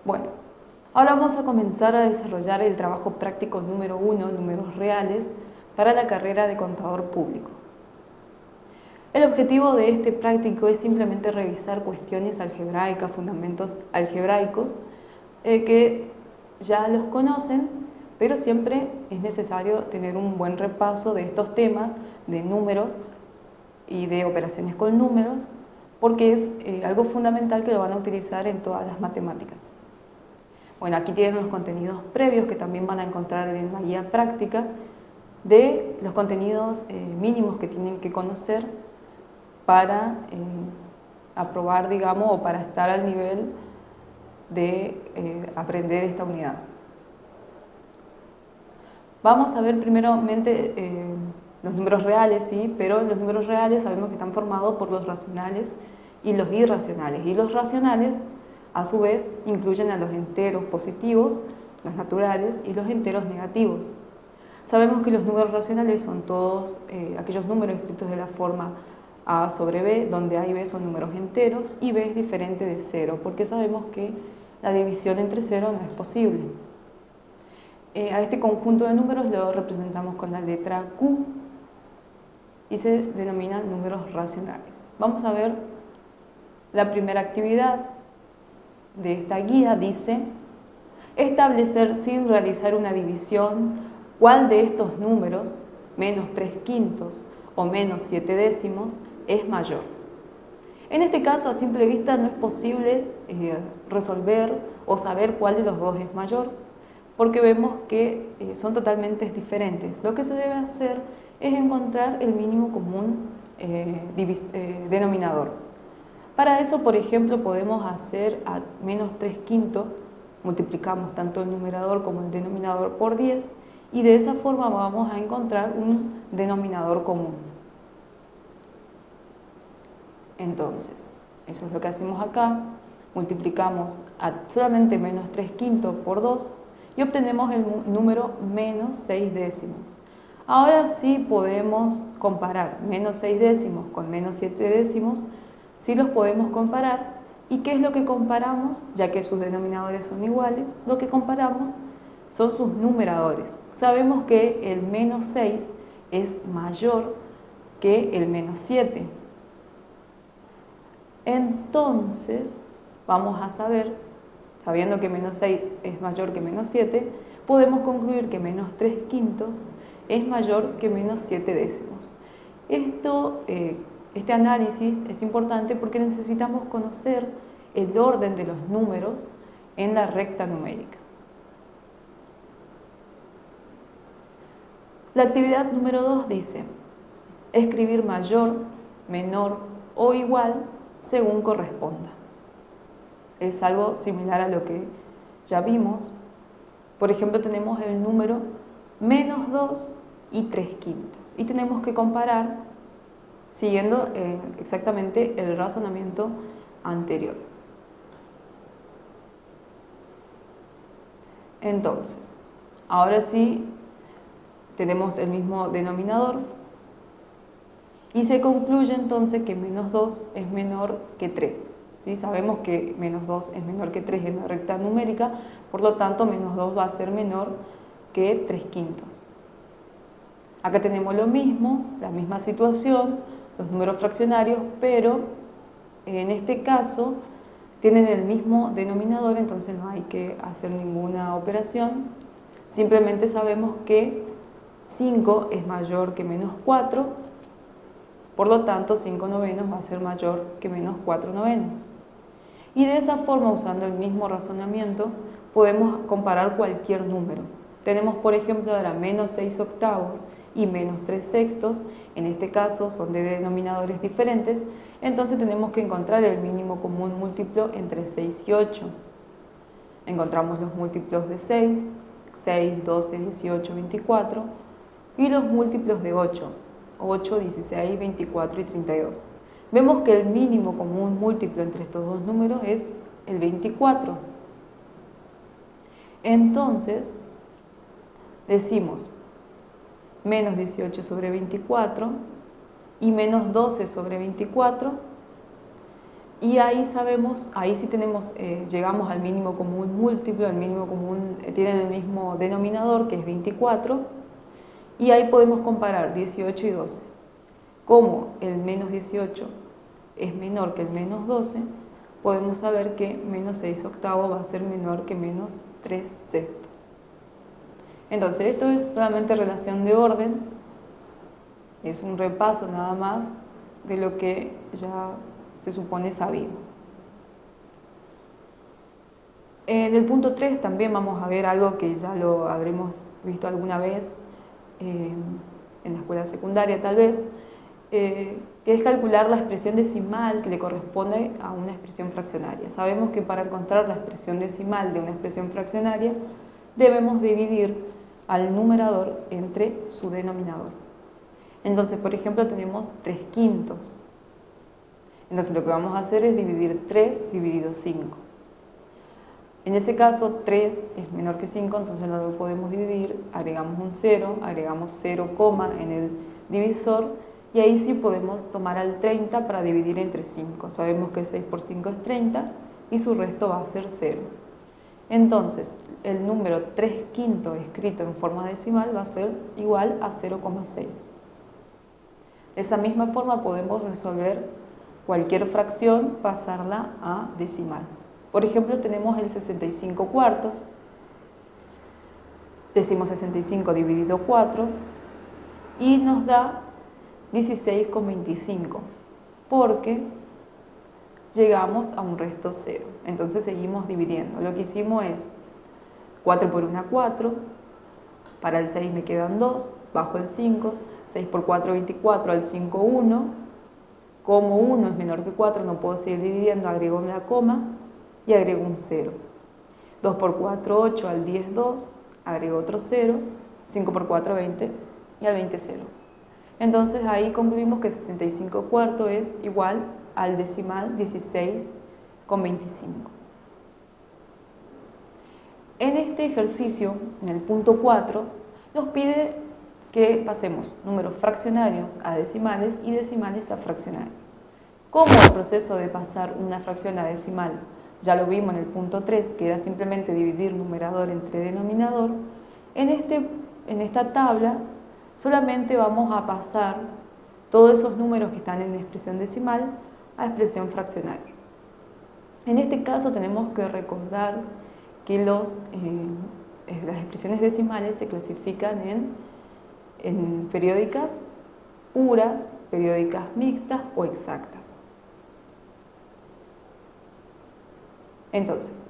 Bueno, ahora vamos a comenzar a desarrollar el trabajo práctico número 1, números reales, para la carrera de contador público. El objetivo de este práctico es simplemente revisar cuestiones algebraicas, fundamentos algebraicos, que ya los conocen, pero siempre es necesario tener un buen repaso de estos temas de números y de operaciones con números, porque es algo fundamental que lo van a utilizar en todas las matemáticas. Bueno, aquí tienen los contenidos previos que también van a encontrar en la guía práctica de los contenidos mínimos que tienen que conocer para aprobar, digamos, o para estar al nivel de aprender esta unidad. Vamos a ver primeramente los números reales, sí, pero los números reales sabemos que están formados por los racionales y los irracionales. Y los racionales, a su vez, incluyen a los enteros positivos, los naturales, y los enteros negativos. Sabemos que los números racionales son todos aquellos números escritos de la forma A sobre B, donde A y B son números enteros y B es diferente de 0, porque sabemos que la división entre 0 no es posible. A este conjunto de números lo representamos con la letra Q y se denominan números racionales. Vamos a ver la primera actividad de esta guía. Dice: establecer sin realizar una división cuál de estos números, menos 3/5 o menos 7/10, es mayor. En este caso, a simple vista, no es posible resolver o saber cuál de los dos es mayor, porque vemos que son totalmente diferentes. Lo que se debe hacer es encontrar el mínimo común denominador. Para eso, por ejemplo, podemos hacer a menos 3/5, multiplicamos tanto el numerador como el denominador por 10, y de esa forma vamos a encontrar un denominador común. Entonces, eso es lo que hacemos acá. Multiplicamos a solamente menos 3/5 por 2 y obtenemos el número menos 6/10. Ahora sí podemos comparar menos 6/10 con menos 7/10, sí los podemos comparar. ¿Y qué es lo que comparamos? Ya que sus denominadores son iguales, lo que comparamos son sus numeradores. Sabemos que el menos 6 es mayor que el menos 7. Entonces, vamos a saber, sabiendo que menos 6 es mayor que menos 7, podemos concluir que menos 3/5 es mayor que menos 7/10. Este análisis es importante porque necesitamos conocer el orden de los números en la recta numérica. La actividad número 2 dice: escribir mayor, menor o igual según corresponda. Es algo similar a lo que ya vimos. Por ejemplo, tenemos el número menos 2 y 3/5 y tenemos que comparar siguiendo exactamente el razonamiento anterior. Entonces, ahora sí tenemos el mismo denominador y se concluye entonces que menos 2 es menor que 3. ¿Sí? Sabemos que menos 2 es menor que 3 en la recta numérica, por lo tanto menos 2 va a ser menor que 3/5. Acá tenemos lo mismo, la misma situación, los números fraccionarios, pero en este caso tienen el mismo denominador, entonces no hay que hacer ninguna operación. Simplemente sabemos que 5 es mayor que menos 4, por lo tanto 5/9 va a ser mayor que menos 4/9. Y de esa forma, usando el mismo razonamiento, podemos comparar cualquier número. Tenemos, por ejemplo, ahora menos 6/8 y menos 3/6, en este caso son de denominadores diferentes, entonces tenemos que encontrar el mínimo común múltiplo entre 6 y 8. Encontramos los múltiplos de 6, 6, 12, 18, 24, y los múltiplos de 8, 8, 16, 24 y 32. Vemos que el mínimo común múltiplo entre estos dos números es el 24. Entonces, decimos menos 18 sobre 24 y menos 12 sobre 24, Y ahí sabemos, ahí sí tenemos, llegamos al mínimo común múltiplo, el mínimo común tienen el mismo denominador que es 24, y ahí podemos comparar 18 y 12. Como el menos 18 es menor que el menos 12, podemos saber que menos 6 octavos va a ser menor que menos 3 sextos. Entonces esto es solamente relación de orden, es un repaso nada más de lo que ya se supone sabido. En el punto 3 también vamos a ver algo que ya lo habremos visto alguna vez en la escuela secundaria tal vez, que es calcular la expresión decimal que le corresponde a una expresión fraccionaria. Sabemos que para encontrar la expresión decimal de una expresión fraccionaria debemos dividir al numerador entre su denominador. Entonces, por ejemplo, tenemos 3/5. Entonces lo que vamos a hacer es dividir 3 dividido 5. En ese caso 3 es menor que 5, entonces no lo podemos dividir, agregamos un 0, agregamos 0, en el divisor y ahí sí podemos tomar al 30 para dividir entre 5. Sabemos que 6 por 5 es 30 y su resto va a ser 0. Entonces el número 3/5 escrito en forma decimal va a ser igual a 0,6. De esa misma forma podemos resolver cualquier fracción, pasarla a decimal. Por ejemplo, tenemos el 65 cuartos, decimos 65 dividido 4 y nos da 16,25 porque llegamos a un resto 0. Entonces seguimos dividiendo. Lo que hicimos es 4 por 1, 4, para el 6 me quedan 2, bajo el 5, 6 por 4, 24, al 5, 1. Como 1 es menor que 4, no puedo seguir dividiendo, agrego una coma y agrego un 0. 2 por 4, 8, al 10, 2, agrego otro 0, 5 por 4, 20 y al 20, 0. Entonces ahí concluimos que 65 cuartos es igual al decimal 16,25. En este ejercicio, en el punto 4, nos pide que pasemos números fraccionarios a decimales y decimales a fraccionarios. ¿Cómo el proceso de pasar una fracción a decimal? Ya lo vimos en el punto 3, que era simplemente dividir numerador entre denominador. En esta tabla solamente vamos a pasar todos esos números que están en expresión decimal a expresión fraccionaria. En este caso tenemos que recordar que las expresiones decimales se clasifican en periódicas puras, periódicas mixtas o exactas. Entonces,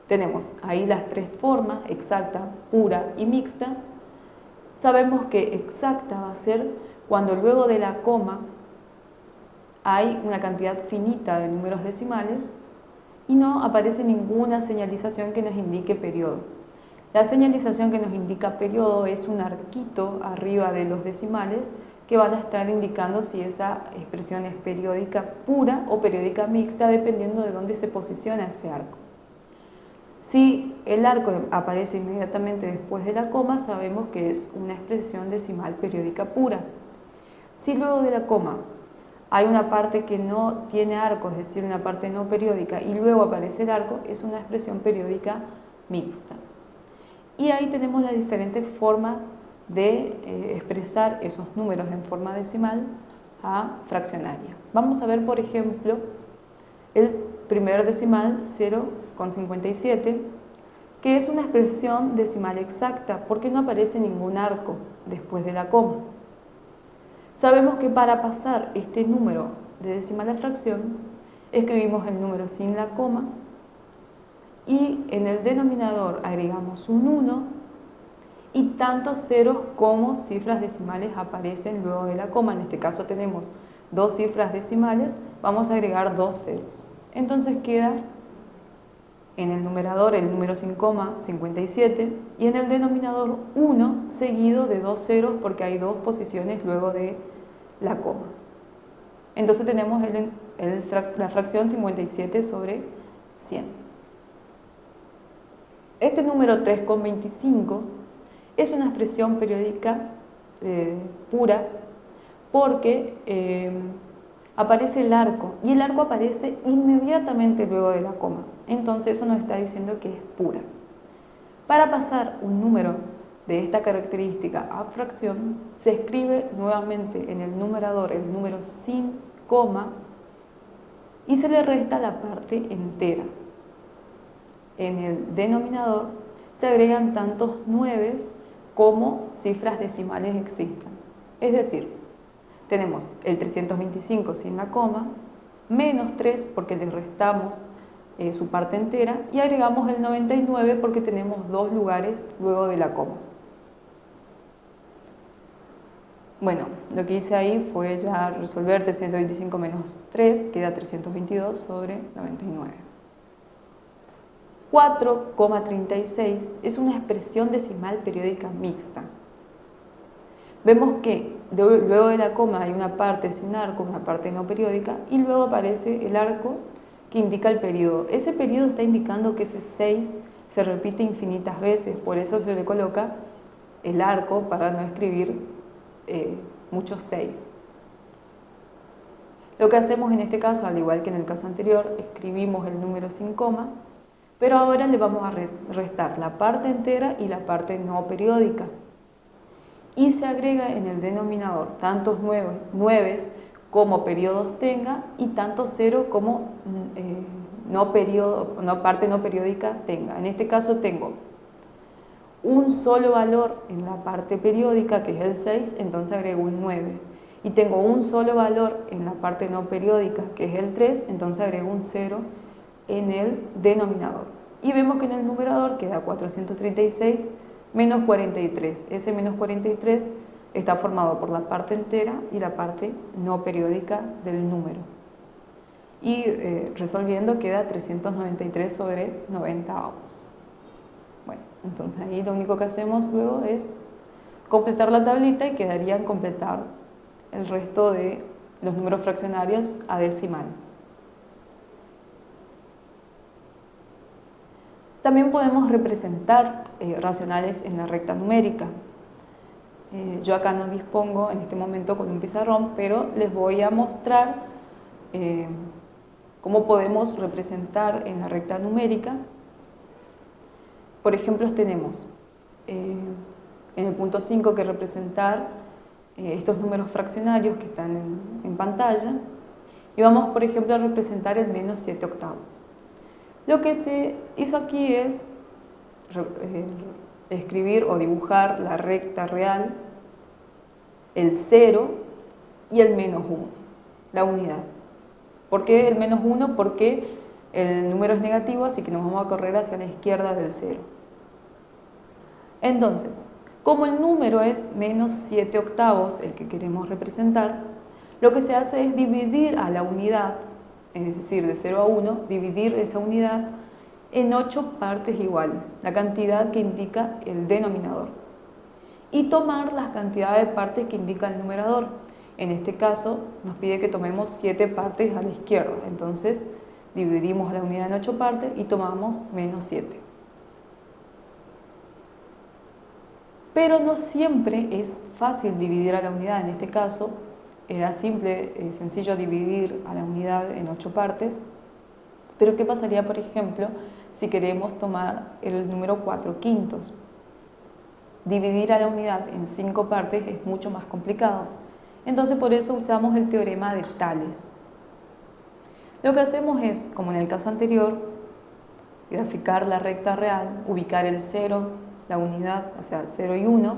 tenemos ahí las tres formas, exacta, pura y mixta. Sabemos que exacta va a ser cuando luego de la coma hay una cantidad finita de números decimales y no aparece ninguna señalización que nos indique periodo. La señalización que nos indica periodo es un arquito arriba de los decimales que van a estar indicando si esa expresión es periódica pura o periódica mixta, dependiendo de dónde se posiciona ese arco. Si el arco aparece inmediatamente después de la coma, sabemos que es una expresión decimal periódica pura. Si luego de la coma hay una parte que no tiene arco, es decir, una parte no periódica, y luego aparece el arco, es una expresión periódica mixta. Y ahí tenemos las diferentes formas de expresar esos números en forma decimal a fraccionaria. Vamos a ver, por ejemplo, el primer decimal 0,57, que es una expresión decimal exacta porque no aparece ningún arco después de la coma. Sabemos que para pasar este número de decimal a fracción, escribimos el número sin la coma y en el denominador agregamos un 1 y tantos ceros como cifras decimales aparecen luego de la coma. En este caso tenemos dos cifras decimales, vamos a agregar dos ceros. Entonces queda en el numerador el número sin coma 57 y en el denominador 1 seguido de dos ceros porque hay dos posiciones luego de la coma. Entonces tenemos la fracción 57 sobre 100. Este número 3,25 es una expresión periódica pura porque aparece el arco y el arco aparece inmediatamente luego de la coma. Entonces eso nos está diciendo que es pura. Para pasar un número de esta característica a fracción, se escribe nuevamente en el numerador el número sin coma y se le resta la parte entera. En el denominador se agregan tantos nueves como cifras decimales existan. Es decir, tenemos el 325 sin la coma, menos 3 porque le restamos su parte entera y agregamos el 99 porque tenemos dos lugares luego de la coma. Bueno, lo que hice ahí fue ya resolver 325 menos 3, queda 322 sobre 99. 4,36 es una expresión decimal periódica mixta. Vemos que luego de la coma hay una parte sin arco, una parte no periódica, y luego aparece el arco que indica el periodo. Ese periodo está indicando que ese 6 se repite infinitas veces, por eso se le coloca el arco para no escribir muchos 6. Lo que hacemos en este caso, al igual que en el caso anterior, escribimos el número sin coma, pero ahora le vamos a restar la parte entera y la parte no periódica. Y se agrega en el denominador tantos nueves como periodos tenga y tantos 0 como parte no periódica tenga. En este caso tengo un solo valor en la parte periódica, que es el 6, entonces agrego un 9. Y tengo un solo valor en la parte no periódica, que es el 3, entonces agrego un 0 en el denominador. Y vemos que en el numerador queda 436 menos 43. Ese menos 43 está formado por la parte entera y la parte no periódica del número. Y resolviendo queda 393 sobre 90 avos. Bueno, entonces ahí lo único que hacemos luego es completar la tablita y quedaría en completar el resto de los números fraccionarios a decimal. También podemos representar racionales en la recta numérica. Yo acá no dispongo en este momento con un pizarrón, pero les voy a mostrar cómo podemos representar en la recta numérica. Por ejemplo, tenemos en el punto 5 que representar estos números fraccionarios que están en pantalla y vamos, por ejemplo, a representar el menos 7 octavos. Lo que se hizo aquí es escribir o dibujar la recta real, el 0 y el menos 1, la unidad. ¿Por qué el menos 1? Porque el número es negativo, así que nos vamos a correr hacia la izquierda del 0. Entonces, como el número es menos 7 octavos, el que queremos representar, lo que se hace es dividir a la unidad, es decir, de 0 a 1, dividir esa unidad en 8 partes iguales, la cantidad que indica el denominador, y tomar las cantidades de partes que indica el numerador. En este caso nos pide que tomemos 7 partes a la izquierda, entonces dividimos la unidad en 8 partes y tomamos menos 7. Pero no siempre es fácil dividir a la unidad. En este caso era sencillo dividir a la unidad en 8 partes, pero ¿qué pasaría, por ejemplo, si queremos tomar el número 4/5? Dividir a la unidad en 5 partes es mucho más complicado. Entonces por eso usamos el teorema de Tales. Lo que hacemos es, como en el caso anterior, graficar la recta real, ubicar el 0, la unidad, o sea, 0 y 1,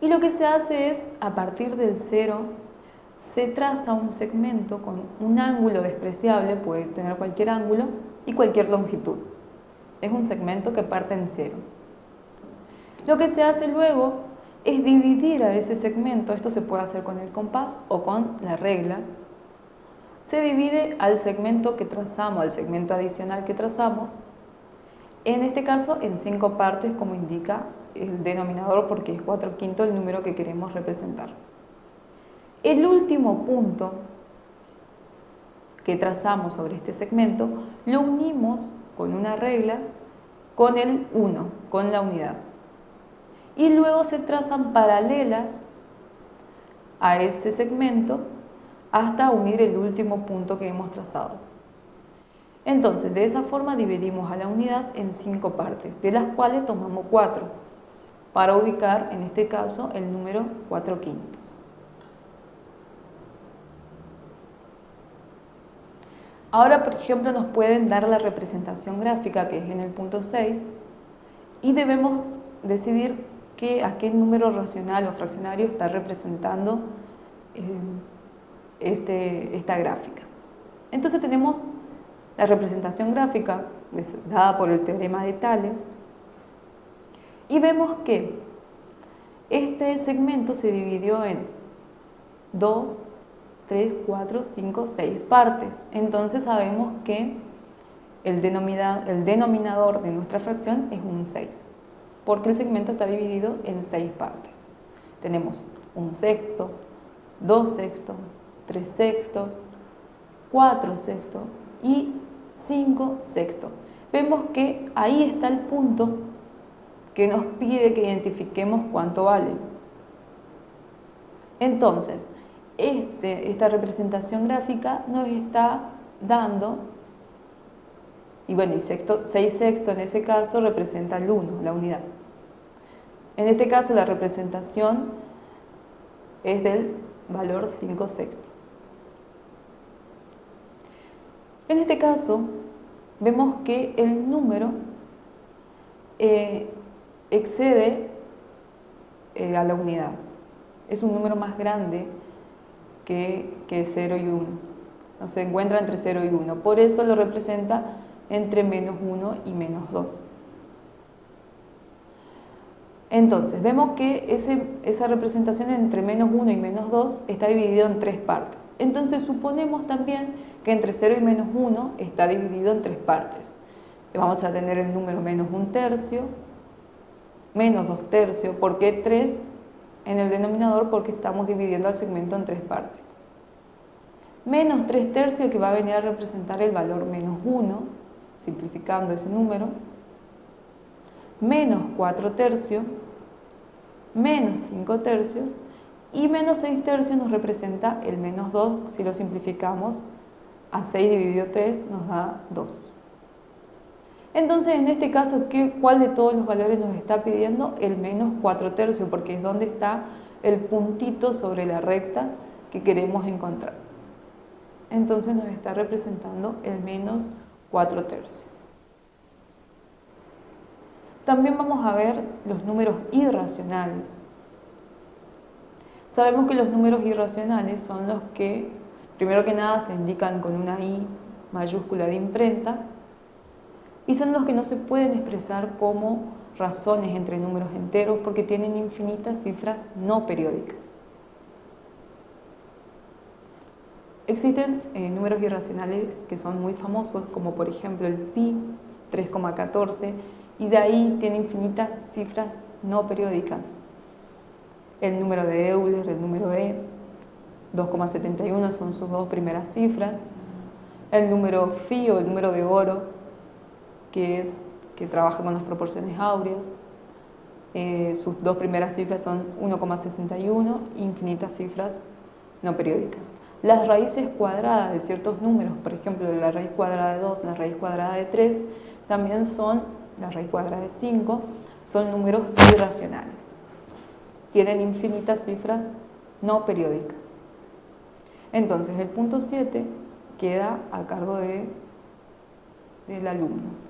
y lo que se hace es, a partir del 0, se traza un segmento con un ángulo despreciable, puede tener cualquier ángulo y cualquier longitud. Es un segmento que parte en 0. Lo que se hace luego es dividir a ese segmento, esto se puede hacer con el compás o con la regla. Se divide al segmento que trazamos, al segmento adicional que trazamos, en este caso en 5 partes como indica el denominador, porque es 4/5 el número que queremos representar. El último punto que trazamos sobre este segmento lo unimos con una regla con el 1, con la unidad. Y luego se trazan paralelas a ese segmento hasta unir el último punto que hemos trazado. Entonces, de esa forma dividimos a la unidad en 5 partes, de las cuales tomamos 4, para ubicar, en este caso, el número 4/5. Ahora, por ejemplo, nos pueden dar la representación gráfica, que es en el punto 6, y debemos decidir a qué número racional o fraccionario está representando esta gráfica. Entonces tenemos la representación gráfica dada por el teorema de Tales y vemos que este segmento se dividió en 2, 3, 4, 5, 6 partes. Entonces sabemos que el denominador de nuestra fracción es un 6, porque el segmento está dividido en 6 partes. Tenemos 1/6, 2/6, 3/6, 4/6 y 5/6. Vemos que ahí está el punto que nos pide que identifiquemos cuánto vale. Entonces, esta representación gráfica nos está dando, y bueno, 6/6 en ese caso representa el 1, la unidad. En este caso la representación es del valor 5/6. En este caso vemos que el número excede a la unidad. Es un número más grande que 0 y 1. No se encuentra entre 0 y 1. Por eso lo representa entre -1 y -2. Entonces, vemos que esa representación entre -1 y -2 está dividido en 3 partes. Entonces, suponemos también que entre 0 y -1 está dividido en 3 partes. Vamos a tener el número -1/3, -2/3, ¿por qué 3 en el denominador? Porque estamos dividiendo al segmento en 3 partes. -3/3, que va a venir a representar el valor -1, simplificando ese número, -4/3, -5/3 y -6/3 nos representa el -2, si lo simplificamos a 6 dividido 3 nos da 2. Entonces, en este caso, ¿cuál de todos los valores nos está pidiendo? El -4/3, porque es donde está el puntito sobre la recta que queremos encontrar. Entonces nos está representando el -4/3. También vamos a ver los números irracionales. Sabemos que los números irracionales son los que, primero que nada, se indican con una I mayúscula de imprenta y son los que no se pueden expresar como razones entre números enteros porque tienen infinitas cifras no periódicas. Existen números irracionales que son muy famosos, como por ejemplo el pi, 3,14, y de ahí tiene infinitas cifras no periódicas. El número de Euler, el número E, 2,71 son sus dos primeras cifras. El número Phi o el número de oro, que trabaja con las proporciones áureas, sus dos primeras cifras son 1,61, infinitas cifras no periódicas. Las raíces cuadradas de ciertos números, por ejemplo, la raíz cuadrada de 2, la raíz cuadrada de 3, también son, la raíz cuadrada de 5, son números irracionales. Tienen infinitas cifras no periódicas. Entonces, el punto 7 queda a cargo del alumno.